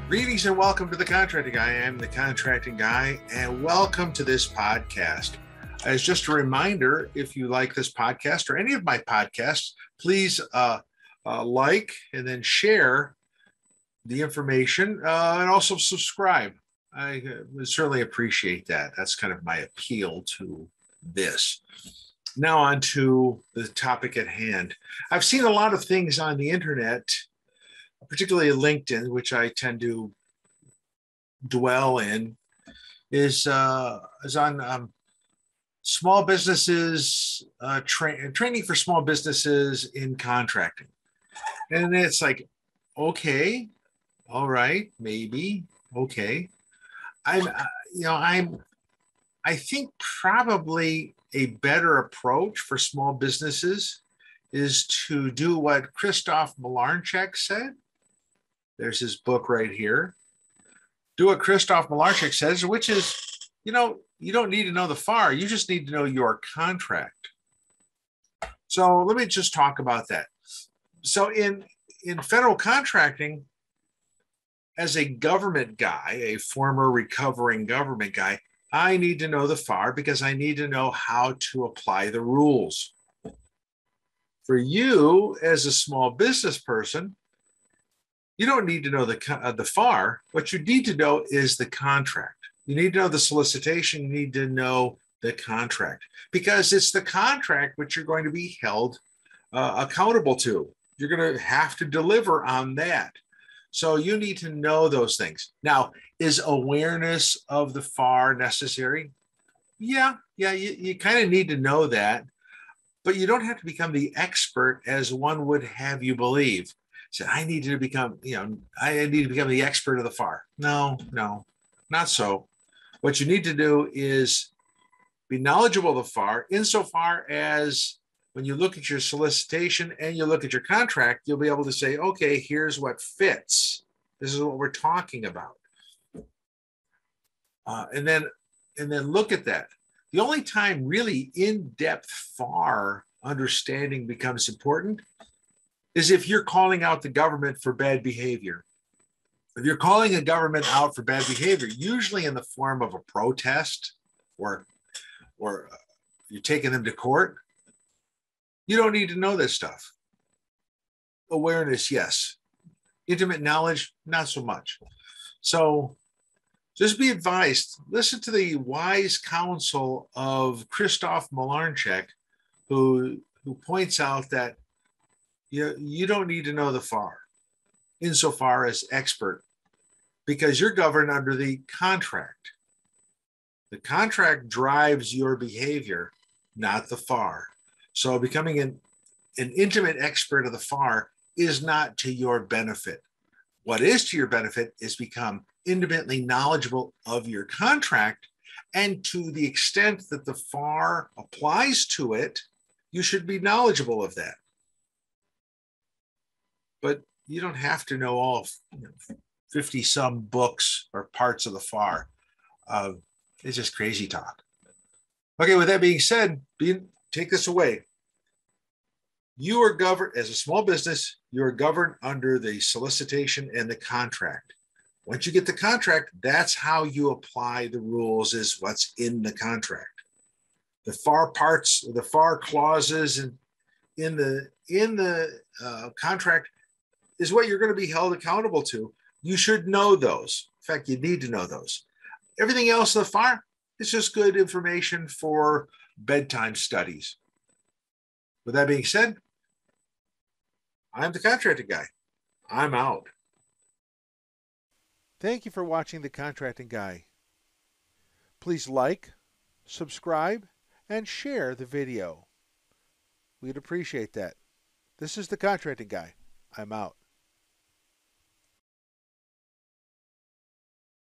Greetings and welcome to The Contracting Guy. I'm The Contracting Guy, and welcome to this podcast. As just a reminder, if you like this podcast or any of my podcasts, please like and then share the information and also subscribe. I would certainly appreciate that. That's kind of my appeal to this. Now on to the topic at hand. I've seen a lot of things on the internet, particularly LinkedIn, which I tend to dwell in, is on small businesses, training for small businesses in contracting. And it's like, okay, all right, maybe, okay. I think probably a better approach for small businesses is to do what Christoph Mlinarchik said. There's his book right here. Do what Christoph Mlinarchik says, which is, you don't need to know the FAR. You just need to know your contract. So let me just talk about that. So in federal contracting, as a government guy, a former recovering government guy, I need to know the FAR because I need to know how to apply the rules. For you, as a small business person, you don't need to know the FAR. What you need to know is the contract. You need to know the solicitation. You need to know the contract because it's the contract which you're going to be held accountable to. You're going to have to deliver on that. So you need to know those things. Now, is awareness of the FAR necessary? Yeah, you kind of need to know that, but you don't have to become the expert as one would have you believe. Say, I need to become the expert of the FAR. No, not so. What you need to do is be knowledgeable of the FAR insofar as when you look at your solicitation and you look at your contract, you'll be able to say, okay, here's what fits. This is what we're talking about. And then look at that. The only time really in-depth FAR understanding becomes important is if you're calling out the government for bad behavior. If you're calling a government out for bad behavior, usually in the form of a protest or you're taking them to court, you don't need to know this stuff. Awareness, yes. Intimate knowledge, not so much. So just be advised, listen to the wise counsel of Christoph Mlinarchik, who points out that you don't need to know the FAR insofar as expert because you're governed under the contract. The contract drives your behavior, not the FAR. So becoming an intimate expert of the FAR is not to your benefit. What is to your benefit is become intimately knowledgeable of your contract, and to the extent that the FAR applies to it, you should be knowledgeable of that. But you don't have to know all 50-some books or parts of the FAR. It's just crazy talk. Okay, with that being said, take this away. You are governed, as a small business, you are governed under the solicitation and the contract. Once you get the contract, that's how you apply the rules, is what's in the contract. The FAR parts, the FAR clauses in the contract is what you're going to be held accountable to. You should know those. In fact, you need to know those. Everything else in the FAR is just good information for bedtime studies. With that being said, I'm the Contracting Guy. I'm out. Thank you for watching The Contracting Guy. Please like, subscribe, and share the video. We'd appreciate that. This is The Contracting Guy. I'm out.